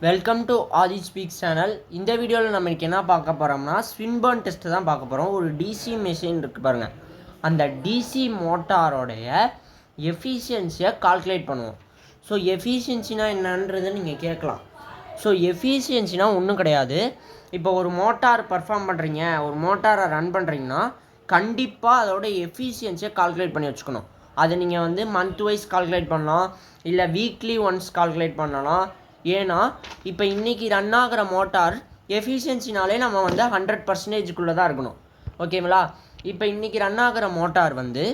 Welcome to Aadhi speaks channel. இந்த வீடியோவில் நம்ம இன்றைக்கி என்ன பார்க்க போகிறோம்னா ஸ்வின்பர்ன் டெஸ்ட்டு தான் பார்க்க போகிறோம். ஒரு டிசி மிஷின் இருக்குது பாருங்கள், அந்த டிசி மோட்டாரோடைய எஃபிஷியன்சியை கால்குலேட் பண்ணுவோம். ஸோ எஃபிஷியன்சினா என்னன்றது நீங்கள் கேட்கலாம். ஸோ எஃபிஷியன்சினா ஒன்றும் கிடையாது. இப்போ ஒரு மோட்டார் பர்ஃபார்ம் பண்ணுறீங்க, ஒரு மோட்டாரை ரன் பண்ணுறீங்கன்னா கண்டிப்பாக அதோட எஃபிஷியன்சியை கால்குலேட் பண்ணி வச்சுக்கணும். அதை நீங்கள் வந்து மந்த் வைஸ் கால்குலேட் பண்ணலாம், இல்லை வீக்லி ஒன்ஸ் கால்குலேட் பண்ணலாம். ஏன்னா இப்போ இன்றைக்கி ரன் ஆகிற மோட்டார் எஃபிஷியன்சினாலே நம்ம வந்து 100% தான் இருக்கணும். ஓகேங்களா? இப்போ இன்றைக்கி ரன் ஆகிற மோட்டார் வந்து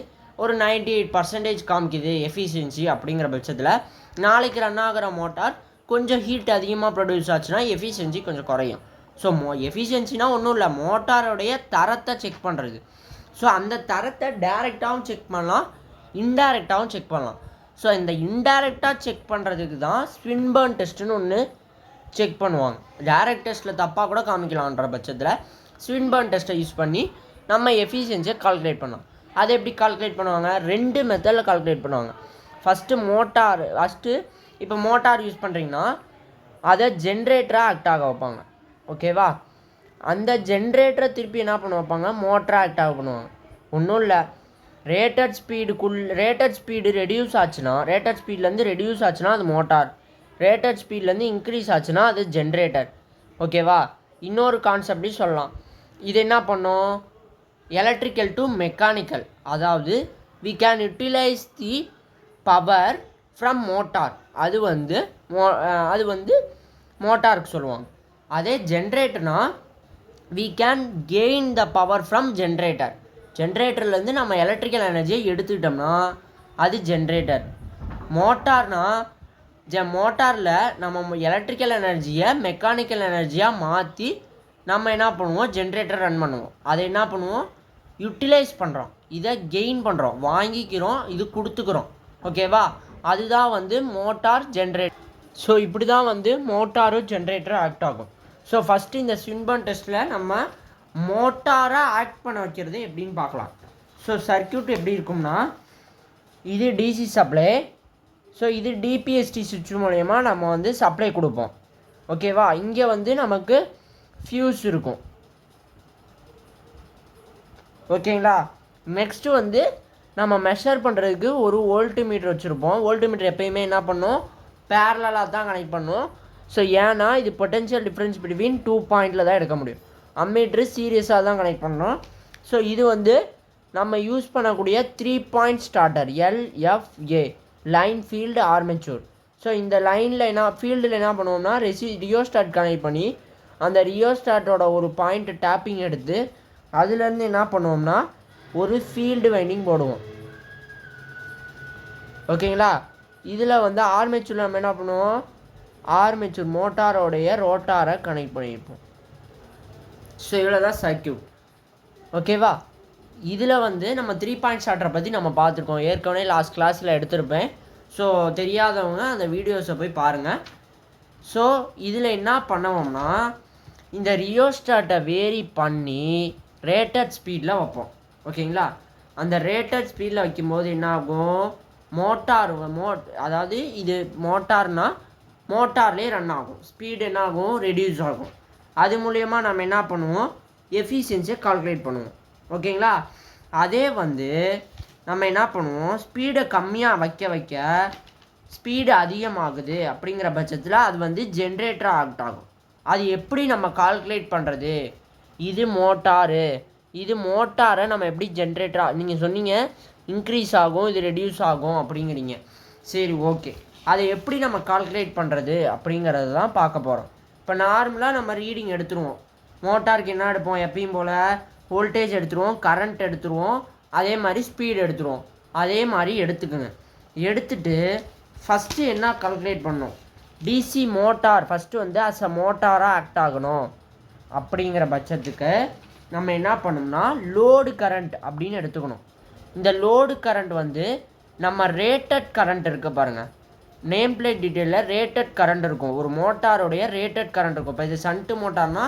ஒரு 98% காமிக்குது எஃபிஷியன்சி. அப்படிங்கிற பட்சத்தில் நாளைக்கு ரன் ஆகிற மோட்டார் கொஞ்சம் ஹீட் அதிகமாக ப்ரொடியூஸ் ஆச்சுன்னா எஃபிஷியன்சி கொஞ்சம் குறையும். ஸோ எஃபிஷியன்சினா ஒன்றும் இல்லை, மோட்டாரோடைய தரத்தை செக் பண்ணுறது. ஸோ அந்த தரத்தை டைரெக்டாகவும் செக் பண்ணலாம், இன்டைரக்டாகவும் செக் பண்ணலாம். ஸோ இந்த இன்டைரக்டாக செக் பண்ணுறதுக்கு தான் ஸ்வின்பர்ன் டெஸ்ட்டுன்னு ஒன்று செக் பண்ணுவாங்க. டைரக்ட் டெஸ்ட்டில் தப்பாக கூட காமிக்கலான்ற பட்சத்தில் ஸ்வின்பர்ன் டெஸ்ட்டை யூஸ் பண்ணி நம்ம எஃபிஷியன்சியை கால்குலேட் பண்ணலாம். அதை எப்படி கால்குலேட் பண்ணுவாங்க? 2 மெத்தடில் கால்குலேட் பண்ணுவாங்க. ஃபஸ்ட்டு இப்போ மோட்டார் யூஸ் பண்ணுறீங்கன்னா அதை ஜென்ரேட்டராக ஆக்ட் ஆக வைப்பாங்க. ஓகேவா? அந்த ஜென்ரேட்டரை திருப்பி என்ன பண்ண வைப்பாங்க? மோட்டராக ஆக்ட் ஆக பண்ணுவாங்க. ஒன்றும் இல்லை, ரேட்டட் ஸ்பீடு ரெடியூஸ் ஆச்சுன்னா, ரேட்டட் ஸ்பீட்லேருந்து ரெடியூஸ் ஆச்சுன்னா அது மோட்டார், ரேட்டட் ஸ்பீட்லேருந்து இன்க்ரீஸ் ஆச்சுன்னா அது ஜென்ரேட்டர். ஓகேவா? இன்னொரு கான்செப்டையும் சொல்லலாம். இது என்ன பண்ணோம்? எலக்ட்ரிக்கல் டு மெக்கானிக்கல், அதாவது we can utilise the power from motor. அது வந்து மோட்டாருக்கு சொல்லுவாங்க. அதே ஜென்ரேட்டர்னா we can gain the power from generator. ஜென்ரேட்டர்லேருந்து நம்ம எலக்ட்ரிக்கல் எனர்ஜியை எடுத்துக்கிட்டோம்னா அது ஜென்ரேட்டர். மோட்டாரில் நம்ம எலக்ட்ரிக்கல் எனர்ஜியை மெக்கானிக்கல் எனர்ஜியாக மாற்றி நம்ம என்ன பண்ணுவோம்? ஜென்ரேட்டர் ரன் பண்ணுவோம். அதை என்ன பண்ணுவோம்? யூட்டிலைஸ் பண்ணுறோம், இதை கெயின் பண்ணுறோம், வாங்கிக்கிறோம், இது கொடுத்துக்கிறோம். ஓகேவா? அதுதான் வந்து மோட்டார் ஜென்ரேட்டர். ஸோ இப்படி தான் வந்து மோட்டாரும் ஜென்ரேட்டரும் ஆக்ட் ஆகும். ஸோ ஃபஸ்ட்டு இந்த ஸ்வின்பர்ன் டெஸ்ட்டில் நம்ம மோட்டாரை ஆக்ட் பண்ண வைக்கிறது எப்படின்னு பார்க்கலாம். ஸோ சர்க்கியூட் எப்படி இருக்கும்னா, இது டிசி சப்ளை. ஸோ இது டிபிஎஸ்டி சுவிட்ச் மூலயமா நம்ம வந்து சப்ளை கொடுப்போம். ஓகேவா? இங்கே வந்து நமக்கு ஃபியூஸ் இருக்கும். ஓகேங்களா? நெக்ஸ்ட்டு வந்து நம்ம மெஷர் பண்ணுறதுக்கு ஒரு வோல்ட் மீட்டர் வச்சுருப்போம். வோல்ட் மீட்டர் எப்பயுமே என்ன பண்ணும்? பேரலாக தான் கனெக்ட் பண்ணும். ஸோ ஏன்னா இது பொட்டென்ஷியல் டிஃப்ரென்ஸ் பிட்வீன் 2 பாயிண்டில் தான் எடுக்க முடியும். அம்மீட்ரு சீரியஸாக தான் கனெக்ட் பண்ணோம். ஸோ இது வந்து நம்ம யூஸ் பண்ணக்கூடிய 3 point starter, LFA, line field armature. So இந்த ஃபீல்டில் என்ன பண்ணுவோம்னா ரியோஸ்டாட் கனெக்ட் பண்ணி அந்த ரியோஸ்டாட்டோட ஒரு பாயிண்ட் டேப்பிங் எடுத்து அதுலேருந்து என்ன பண்ணுவோம்னா ஒரு ஃபீல்டு வைண்டிங் போடுவோம். ஓகேங்களா? இதில் வந்து ஆர்மெச்சூரில் நம்ம என்ன பண்ணுவோம்? ஆர்மெச்சூர் மோட்டாரோடைய ரோட்டாரை கனெக்ட் பண்ணியிருப்போம். ஸோ இவ்வளோ தான் சர்க்கியூட். ஓகேவா? இதில் வந்து நம்ம 3 பாயிண்ட் ஸ்டார்டரை பற்றி நம்ம பார்த்துருக்கோம், ஏற்கனவே லாஸ்ட் கிளாஸில் எடுத்திருப்பேன். ஸோ தெரியாதவங்க அந்த வீடியோஸை போய் பாருங்கள். ஸோ இதில் என்ன பண்ணுவோம்னா இந்த ரியோஸ்டாட்டை வேரி பண்ணி ரேட்டட் ஸ்பீடில் வைப்போம். ஓகேங்களா? அந்த ரேட்டட் ஸ்பீடில் வைக்கும்போது என்ன ஆகும்? அதாவது இது மோட்டார்னால் மோட்டார்லேயே ரன் ஆகும், ஸ்பீடு என்ன ஆகும்? ரெடியூஸ் ஆகும். அது மூலயமா நம்ம என்ன பண்ணுவோம்? எஃபிஷியன்சியை கால்குலேட் பண்ணுவோம். ஓகேங்களா? அதே வந்து நம்ம என்ன பண்ணுவோம்? ஸ்பீடை கம்மியாக வைக்க ஸ்பீடு அதிகமாகுது. அப்படிங்கிற பட்சத்தில் அது வந்து ஜென்ரேட்டராக ஆக்ட் ஆகும். அது எப்படி நம்ம கால்குலேட் பண்ணுறது? இது மோட்டாரை நம்ம எப்படி ஜென்ரேட்டராக, நீங்கள் சொன்னீங்க இன்க்ரீஸ் ஆகும், இது ரெடியூஸ் ஆகும் அப்படிங்கிறீங்க. சரி, ஓகே. அதை எப்படி நம்ம கால்குலேட் பண்ணுறது அப்படிங்கிறது தான் பார்க்க போகிறோம். இப்போ நார்மலாக நம்ம ரீடிங் எடுத்துருவோம். மோட்டாருக்கு என்ன எடுப்போம்? எப்பயும் போல் வோல்டேஜ் எடுத்துருவோம், கரண்ட் எடுத்துருவோம், அதே மாதிரி ஸ்பீடு எடுத்துருவோம். அதே மாதிரி எடுத்துக்கோங்க. எடுத்துட்டு ஃபஸ்ட்டு என்ன கால்குலேட் பண்ணணும்? டிசி மோட்டார் ஃபஸ்ட்டு வந்து அஸ் அ மோட்டாராக ஆக்ட் ஆகணும். அப்படிங்கிற பட்சத்துக்கு நம்ம என்ன பண்ணோம்னா லோடு கரண்ட் அப்படின்னு எடுத்துக்கணும். இந்த லோடு கரண்ட் வந்து நம்ம ரேட்டட் கரண்ட் இருக்க பாருங்கள், நேம் பிளேட் டீட்டெயிலில் ரேட்டட் கரண்ட் இருக்கும். ஒரு மோட்டாருடைய ரேட்டட் கரண்ட் இருக்கும். இப்போ இது சன்ட்டு மோட்டார்னா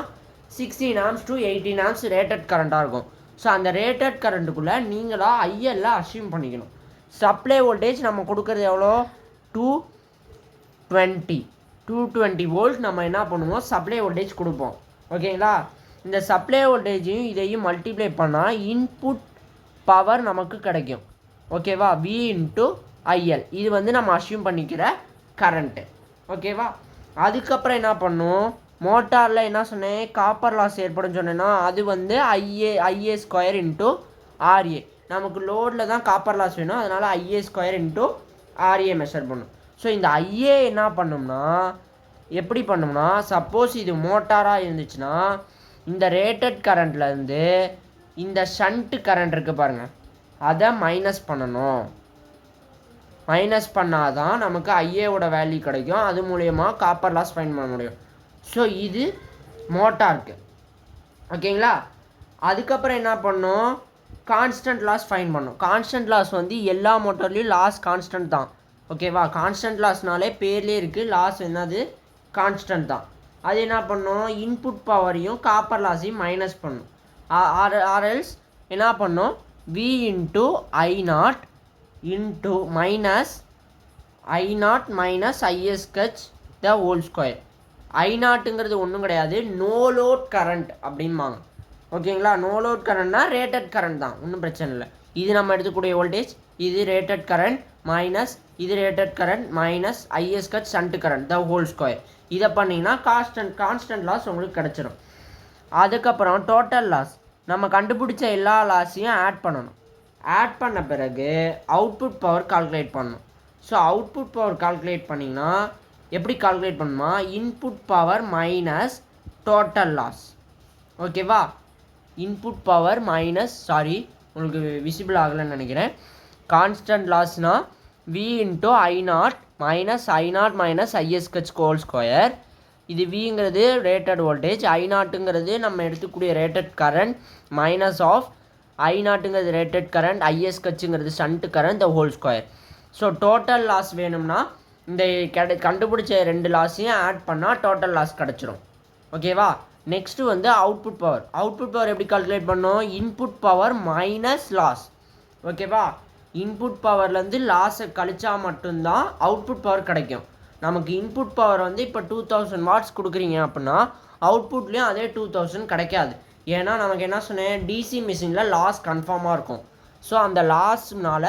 16 amps to 18 amps ரேட்டட் கரண்ட்டாக இருக்கும். ஸோ அந்த ரேட்டட் கரண்ட்டுக்குள்ளே நீங்களாக ஐஎல்ல அஸ்யூம் பண்ணிக்கணும். சப்ளை வோல்டேஜ் நம்ம கொடுக்குறது எவ்வளோ? 220. 220 வோல்ட் நம்ம என்ன பண்ணுவோம் சப்ளை வோல்டேஜ் கொடுப்போம். ஓகேங்களா, இந்த சப்ளை வோல்டேஜையும் இதையும் மல்டிப்ளை பண்ணால் இன்புட் பவர் நமக்கு கிடைக்கும். ஓகேவா, V இன்ட்டு IL இது வந்து நம்ம அஷ்யூம் பண்ணிக்கிற கரண்ட்டு. ஓகேவா, அதுக்கப்புறம் என்ன பண்ணும், மோட்டாரில் என்ன சொன்னேன் காப்பர் லாஸ் ஏற்படும் சொன்னேன்னா அது வந்து IA ஸ்கொயர் இன்ட்டு RA. நமக்கு லோடில் தான் காப்பர் லாஸ் வேணும், அதனால் IA square into RA measure பண்ணும். ஸோ இந்த IA என்ன பண்ணும்னா எப்படி பண்ணும்னா, சப்போஸ் இது மோட்டாராக இருந்துச்சுன்னா இந்த ரேட்டட் கரண்ட்லேருந்து இந்த ஷண்ட் கரண்ட் இருக்குது பாருங்கள் அதை மைனஸ் பண்ணணும். மைனஸ் பண்ணால் தான் நமக்கு ஐஏவோட வேல்யூ கிடைக்கும், அது மூலயமா காப்பர் லாஸ் ஃபைண்ட் பண்ண முடியும். ஸோ இது மோட்டாருக்கு. ஓகேங்களா, அதுக்கப்புறம் என்ன பண்ணணும், கான்ஸ்டன்ட் லாஸ் ஃபைண்ட் பண்ணணும். கான்ஸ்டன்ட் லாஸ் வந்து எல்லா மோட்டார்லேயும் லாஸ் கான்ஸ்டன்ட் தான். ஓகேவா, கான்ஸ்டன்ட் லாஸ்னாலே பேர்லேயே இருக்குது, லாஸ் என்னது கான்ஸ்டன்ட் தான். அது என்ன பண்ணணும், இன்புட் பவரையும் காப்பர் லாஸையும் மைனஸ் பண்ணணும். ஆர்எல்ஸ் என்ன பண்ணோம், V into I0 into I0 minus ISH the whole square. I0ங்கிறது ஒன்றும் கிடையாது, நோ லோட் கரண்ட் அப்படின்பாங்க. ஓகேங்களா, நோ லோட் கரண்ட்னா ரேட்டட் கரண்ட் தான், ஒன்றும் பிரச்சனை இல்லை. இது நம்ம எடுத்துக்கூடிய வோல்டேஜ், இது ரேட்டட் கரண்ட் மைனஸ் இது rated current minus ISH shunt current the whole square. இதை பண்ணிங்கன்னா கான்ஸ்டன்ட் லாஸ் உங்களுக்கு கிடச்சிடும். அதுக்கப்புறம் டோட்டல் லாஸ் நம்ம கண்டுபிடிச்ச எல்லா லாஸையும் ஆட் பண்ணணும். ஆட் பண்ண பிறகு அவுட்புட் பவர் கால்குலேட் பண்ணணும். ஸோ அவுட்புட் பவர் கால்குலேட் பண்ணிங்கன்னா எப்படி கால்குலேட் பண்ணணுமா, input power minus total loss. ஓகேவா, இன்புட் பவர் மைனஸ் உங்களுக்கு விசிபிள் ஆகலைன்னு நினைக்கிறேன். கான்ஸ்டன்ட் லாஸ்னால் V into I0 minus ISH whole square. இது Vங்கிறது ரேட்டட் வோல்டேஜ், I0ங்கிறது நம்ம எடுத்துக்கூடிய ரேட்டட் கரண்ட் மைனஸ் ஆஃப் I0ங்கிறது ரேட்டட் கரண்ட், ISHங்கிறது shunt current the whole square. So total loss வேணும்னா இந்த கண்டுபிடிச்ச ரெண்டு லாஸையும் ஆட் பண்ணால் டோட்டல் லாஸ் கிடச்சிரும். ஓகேவா, நெக்ஸ்ட்டு வந்து அவுட்புட் பவர். அவுட்புட் பவர் எப்படி கால்குலேட் பண்ணோம், இன்புட் பவர் மைனஸ் லாஸ். ஓகேவா, இன்புட் பவர்லேருந்து லாஸை கழிச்சா மட்டும்தான் அவுட்புட் பவர் கிடைக்கும். நமக்கு இன்புட் பவர் வந்து இப்போ 2000 வாட்ஸ் கொடுக்குறீங்க அப்படின்னா அவுட்புட்லேயும் அதே 2000 கிடைக்காது. ஏன்னா நமக்கு என்ன சொன்னேன், டிசி மிஷினில் லாஸ் கன்ஃபார்மாக இருக்கும். ஸோ அந்த லாஸ்னால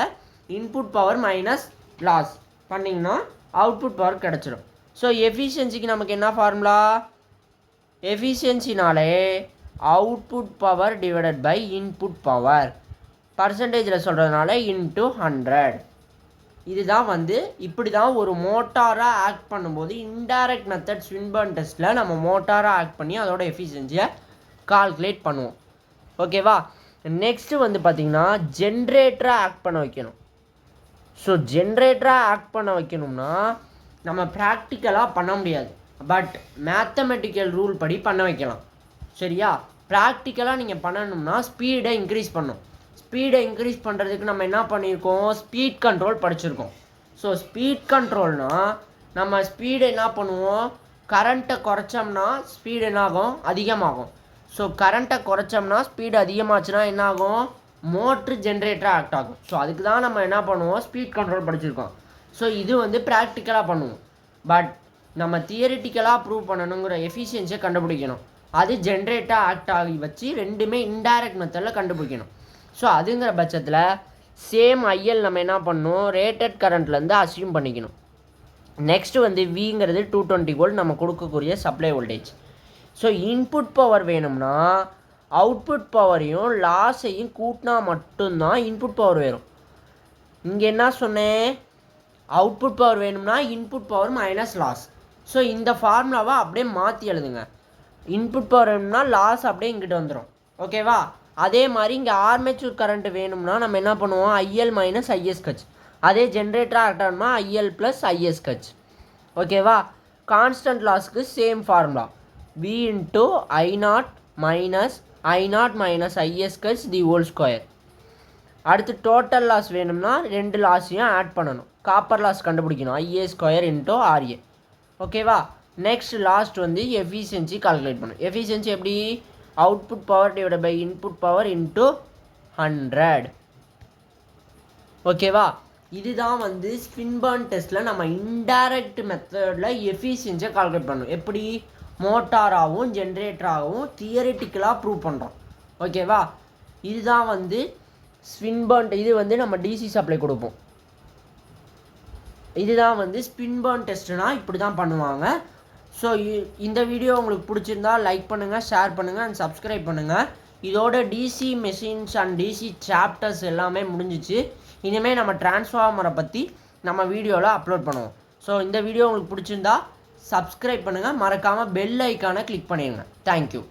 இன்புட் பவர் மைனஸ் லாஸ் பண்ணிங்கன்னா அவுட்புட் பவர் கிடச்சிடும். ஸோ எஃபிஷியன்சிக்கு நமக்கு என்ன ஃபார்முலா, எஃபிஷியன்சினாலே output power divided by input power, பர்சன்டேஜில் சொல்கிறதுனால இன்ட்டு 100. இதுதான் வந்து இப்படி தான் ஒரு மோட்டாராக ஆக்ட் பண்ணும்போது இன்டைரக்ட் மெத்தட் ஸ்வின்பர்ன் டெஸ்ட்டில் நம்ம மோட்டாராக ஆக்ட் பண்ணி அதோட எஃபிஷியன்சியை கால்குலேட் பண்ணுவோம். ஓகேவா, நெக்ஸ்ட்டு வந்து பார்த்திங்கன்னா ஜென்ரேட்டராக ஆக்ட் பண்ண வைக்கணும். ஸோ ஜென்ரேட்டராக ஆக்ட் பண்ண வைக்கணும்னா நம்ம ப்ராக்டிக்கலாக பண்ண முடியாது, பட் மேத்தமெட்டிக்கல் ரூல் படி பண்ண வைக்கலாம். சரியா, ப்ராக்டிக்கலாக நீங்கள் பண்ணணும்னா ஸ்பீடை இன்க்ரீஸ் பண்ணணும். ஸ்பீடை இன்க்ரீஸ் பண்ணுறதுக்கு நம்ம என்ன பண்ணியிருக்கோம், ஸ்பீட் கண்ட்ரோல் படிச்சிருக்கோம். ஸோ ஸ்பீட் கண்ட்ரோல்னால் நம்ம ஸ்பீடை என்ன பண்ணுவோம், கரண்ட்டை குறைச்சோம்னா ஸ்பீடு என்னாகும், அதிகமாகும். ஸோ கரண்ட்டை குறைச்சோம்னா ஸ்பீடு அதிகமாச்சுன்னா என்னாகும், மோட்ரு ஜென்ரேட்டராக ஆக்ட் ஆகும். ஸோ அதுக்கு தான் நம்ம என்ன பண்ணுவோம், ஸ்பீட் கண்ட்ரோல் படிச்சிருக்கோம். ஸோ இது வந்து ப்ராக்டிக்கலாக பண்ணுவோம், பட் நம்ம தியரிட்டிக்கலாக ப்ரூவ் பண்ணணுங்கிற எஃபிஷியன்சியை கண்டுபிடிக்கணும். அது ஜென்ரேட்டராக ஆக்ட் ஆகி வச்சு ரெண்டுமே இன்டைரக்ட் மெத்தடில் கண்டுபிடிக்கணும். ஸோ அதுங்கிற பட்சத்தில் சேம் ஐஎல் நம்ம என்ன பண்ணணும், ரேட்டட் கரண்ட்லேருந்து அஸ்யூம் பண்ணிக்கணும். நெக்ஸ்ட்டு வந்து விங்கிறது 220 வோல்ட் நம்ம கொடுக்கக்கூடிய supply voltage. So input power வேணும்னா அவுட்புட் பவரையும் லாஸையும் கூட்டினா மட்டும்தான் இன்புட் பவர் வேணும். இங்கே என்ன சொன்னேன், அவுட்புட் பவர் வேணும்னா input power minus loss. So இந்த ஃபார்முலாவை அப்படியே மாற்றி எழுதுங்க. இன்புட் பவர் வேணும்னா லாஸ் அப்படியே இங்கிட்ட வந்துடும். ஓகேவா, அதே மாதிரி இங்கே ஆர்மேச்சூர் கரண்ட் வேணும்னா நம்ம என்ன பண்ணுவோம், ஐஎல் மைனஸ் ISH. அதே ஜென்ரேட்டராக ஆக்டாகணும்னா IL ப்ளஸ் ISH. ஓகேவா, கான்ஸ்டன்ட் லாஸ்க்கு same formula, V into I0 minus ISH the whole square. அடுத்து டோட்டல் லாஸ் வேணும்னா ரெண்டு லாஸையும் ஆட் பண்ணணும், காப்பர் லாஸ் கண்டுபிடிக்கணும், IA ஸ்கொயர் இன்ட்டு RA. ஓகேவா, நெக்ஸ்ட் லாஸ்ட் வந்து எஃபிஷியன்சி கால்குலேட் பண்ணணும். எஃபிஷியன்சி எப்படி, output power divide by input power into 100. ஓகேவா, இதுதான் வந்து ஸ்பின் பர்ன் டெஸ்ட்டில் நம்ம இன்டைரக்ட் மெத்தடில் எஃபிஷியன்சியை கால்குலேட் பண்ணணும். எப்படி மோட்டாராகவும் ஜென்ரேட்டராகவும் தியரிட்டிக்கலாக ப்ரூவ் பண்ணுறோம். ஓகேவா? இதுதான் வந்து ஸ்பின் பர்ன். இது வந்து நம்ம டிசி சப்ளை கொடுப்போம். இதுதான் வந்து ஸ்பின் பர்ன் டெஸ்ட்டுனா இப்படி தான் பண்ணுவாங்க. ஸோ இந்த வீடியோ உங்களுக்கு பிடிச்சிருந்தா லைக் பண்ணுங்கள், ஷேர் பண்ணுங்கள் அண்ட் சப்ஸ்கிரைப் பண்ணுங்கள். இதோட DC machines and DC chapters எல்லாமே முடிஞ்சிச்சு. இனிமேல் நம்ம டிரான்ஸ்ஃபார்மரை பற்றி நம்ம வீடியோவில் அப்லோட் பண்ணுவோம். ஸோ இந்த வீடியோ உங்களுக்கு பிடிச்சிருந்தா சப்ஸ்கிரைப் பண்ணுங்கள், மறக்காமல் பெல் ஐக்கானை கிளிக் பண்ணிடுங்க. தேங்க்யூ.